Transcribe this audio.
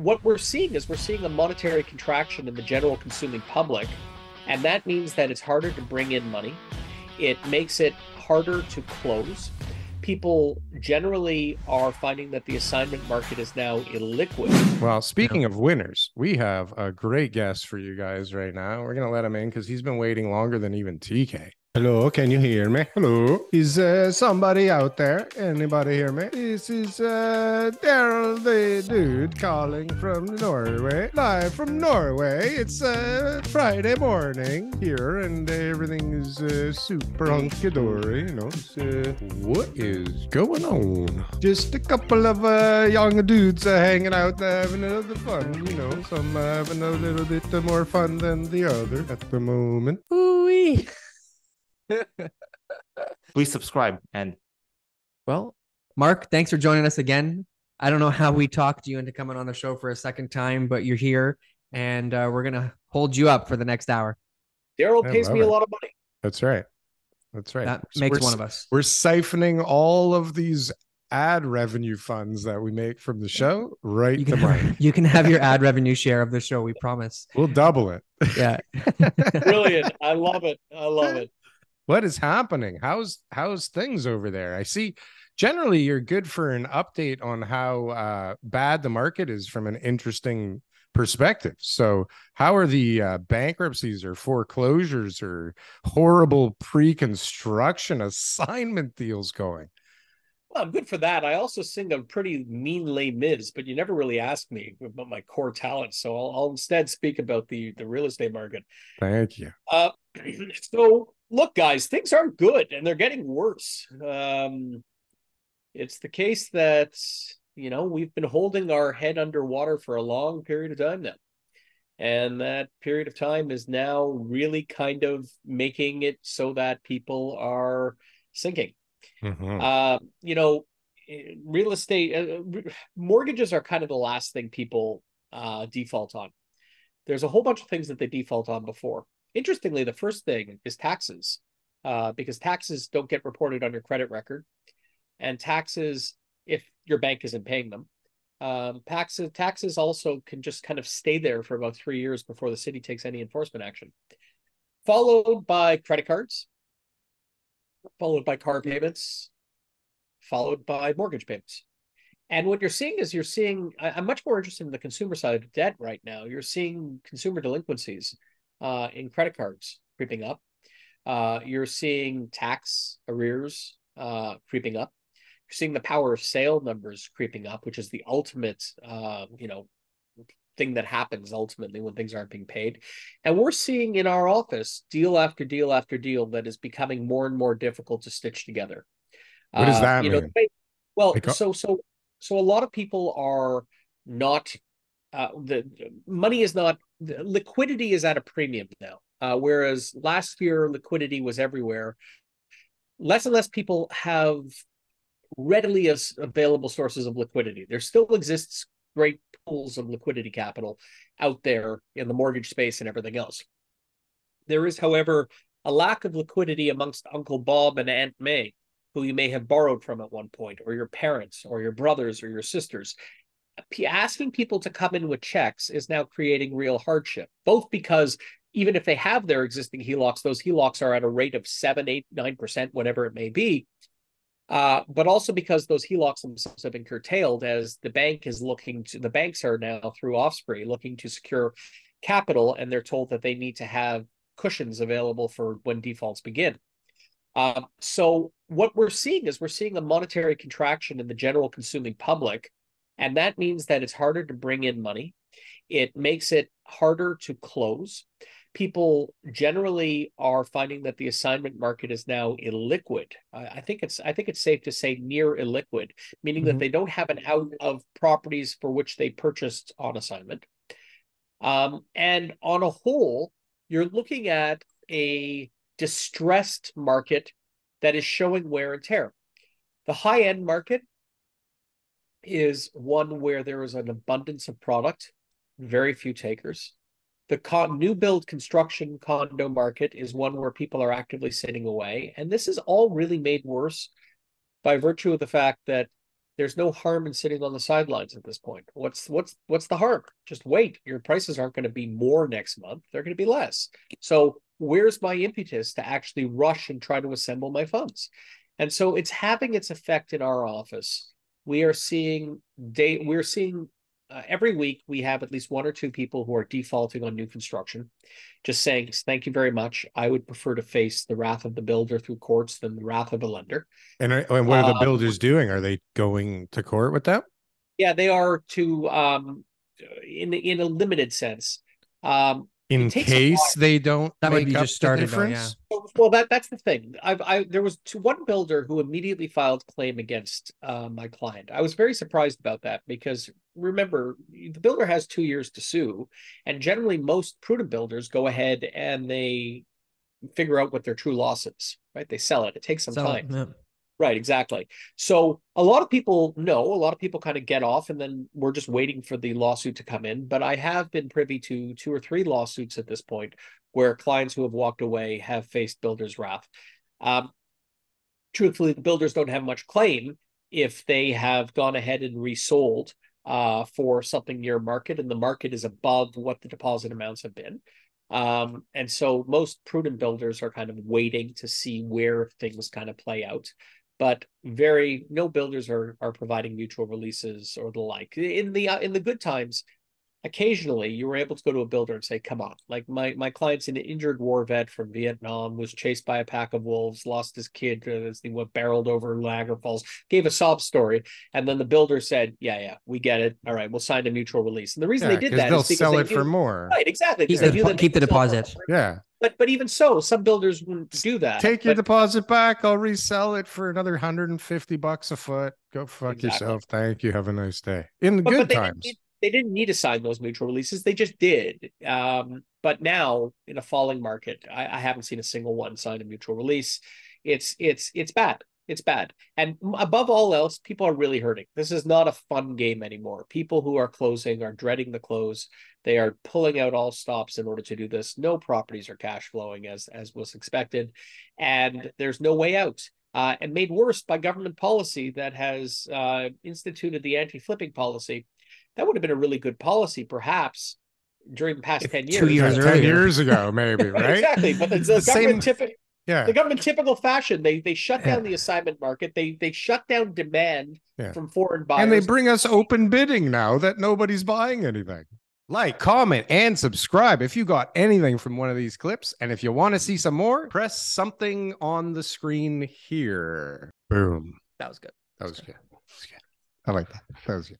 what we're seeing is we're seeing a monetary contraction in the general consuming public, and that means that it's harder to bring in money. It makes it harder to close. People generally are finding that the assignment market is now illiquid. Well, speaking of winners, we have a great guest for you guys right now. We're going to let him in because he's been waiting longer than even TK. Hello, can you hear me? Hello, is somebody out there? Anybody hear me? This is Darryl the dude calling from Norway, live from Norway. It's Friday morning here, and everything is super hunky-dory, you know. What is going on? Just a couple of young dudes hanging out, having a little fun, you know. Some having a little bit more fun than the other at the moment. Ooh-wee. Please subscribe. And well, Mark, thanks for joining us again. I don't know how we talked you into coming on the show for a second time, but you're here, and we're gonna hold you up for the next hour. Darryl pays me a lot of money. That's right. That's right. That makes one of us. We're siphoning all of these ad revenue funds that we make from the show right to Mike. You can have your ad revenue share of the show, we promise. We'll double it. Yeah. Brilliant. I love it. I love it. What is happening? How's things over there? I see generally you're good for an update on how bad the market is from an interesting perspective. So how are the bankruptcies or foreclosures or horrible pre-construction assignment deals going? Well, I'm good for that. I also sing a pretty mean Les Mis, but you never really ask me about my core talents. So I'll instead speak about the real estate market. Thank you. So look, guys, things aren't good and they're getting worse. It's the case that, you know, we've been holding our head underwater for a long period of time now. And that period of time is now really kind of making it so that people are sinking. Mm-hmm. You know, real estate, mortgages are kind of the last thing people default on. There's a whole bunch of things that they default on before. Interestingly, the first thing is taxes, because taxes don't get reported on your credit record, and taxes, if your bank isn't paying them, taxes also can just kind of stay there for about 3 years before the city takes any enforcement action. Followed by credit cards, followed by car payments, followed by mortgage payments. And what you're seeing is I'm much more interested in the consumer side of debt right now. You're seeing consumer delinquencies in credit cards creeping up. You're seeing tax arrears creeping up. You're seeing the power of sale numbers creeping up, which is the ultimate, thing that happens ultimately when things aren't being paid. And we're seeing in our office deal after deal after deal that is becoming more and more difficult to stitch together. What does that mean? So a lot of people are not, the money is not, liquidity is at a premium now. Whereas last year liquidity was everywhere. Less and less people have readily available sources of liquidity. There still exists great pools of liquidity capital out there in the mortgage space and everything else. There is, however, a lack of liquidity amongst Uncle Bob and Aunt May, who you may have borrowed from at one point, or your parents, or your brothers, or your sisters. Asking people to come in with checks is now creating real hardship, both because even if they have their existing HELOCs, those HELOCs are at a rate of 7, 8, 9%, whatever it may be. But also because those HELOCs themselves have been curtailed as the banks are now through Offspring looking to secure capital, and they're told that they need to have cushions available for when defaults begin. So what we're seeing is a monetary contraction in the general consuming public, and that means that it's harder to bring in money. It makes it harder to close. People generally are finding that the assignment market is now illiquid. I think it's safe to say near illiquid, meaning that they don't have an out of properties for which they purchased on assignment. And on a whole, you're looking at a distressed market that is showing wear and tear. The high-end market is one where there is an abundance of product, very few takers. The new build construction condo market is one where people are actively sitting away. And this is all really made worse by virtue of the fact that there's no harm in sitting on the sidelines at this point. What's the harm? Just wait. Your prices aren't going to be more next month. They're going to be less. So where's my impetus to actually rush and try to assemble my funds? And so it's having its effect in our office. We're seeing every week we have at least one or two people who are defaulting on new construction, just saying, thank you very much. I would prefer to face the wrath of the builder through courts than the wrath of a lender. And what are the builders doing? Are they going to court with that? Yeah, they are in a limited sense. In case they don't, that would be just started. Difference. Well, that's the thing. There was one builder who immediately filed claim against my client. I was very surprised about that because remember, the builder has 2 years to sue, and generally most prudent builders go ahead and they figure out what their true loss is. Right? They sell it. It takes some time. Yeah. Right, exactly. So a lot of people know, a lot of people kind of get off and then we're just waiting for the lawsuit to come in. But I have been privy to 2 or 3 lawsuits at this point where clients who have walked away have faced builders' wrath. Truthfully, the builders don't have much claim if they have gone ahead and resold for something near market and the market is above what the deposit amounts have been. And so most prudent builders are kind of waiting to see where things kind of play out. But no builders are providing mutual releases or the like. In the good times, occasionally you were able to go to a builder and say, come on, like my client's an injured war vet from Vietnam, was chased by a pack of wolves, lost his kid as he went barreled over Niagara Falls, gave a sob story. And then the builder said, yeah, we get it. All right, we'll sign a mutual release. And the reason they did that is because they'll sell it for more. Right, exactly. Keep the deposit. Yeah. But even so, some builders wouldn't do that. Take your deposit back. I'll resell it for another $150 a foot. Go fuck yourself. Thank you. Have a nice day. In the good times. They didn't need to sign those mutual releases. They just did. But now in a falling market, I haven't seen a single one sign a mutual release. It's bad. It's bad. And above all else, people are really hurting. This is not a fun game anymore. People who are closing are dreading the close. They are pulling out all stops in order to do this. No properties are cash flowing as was expected. And there's no way out. And made worse by government policy that has instituted the anti-flipping policy. That would have been a really good policy, perhaps, during the past 10 years. 2 years earlier. 10 years ago, maybe, right? Exactly. But it's the government typical. Yeah. The government typical fashion. They shut down the assignment market. They shut down demand from foreign buyers. And they bring us open bidding now that nobody's buying anything. Like, comment, and subscribe if you got anything from one of these clips. And if you want to see some more, press something on the screen here. Boom. That was good. That was good. I like that. That was good.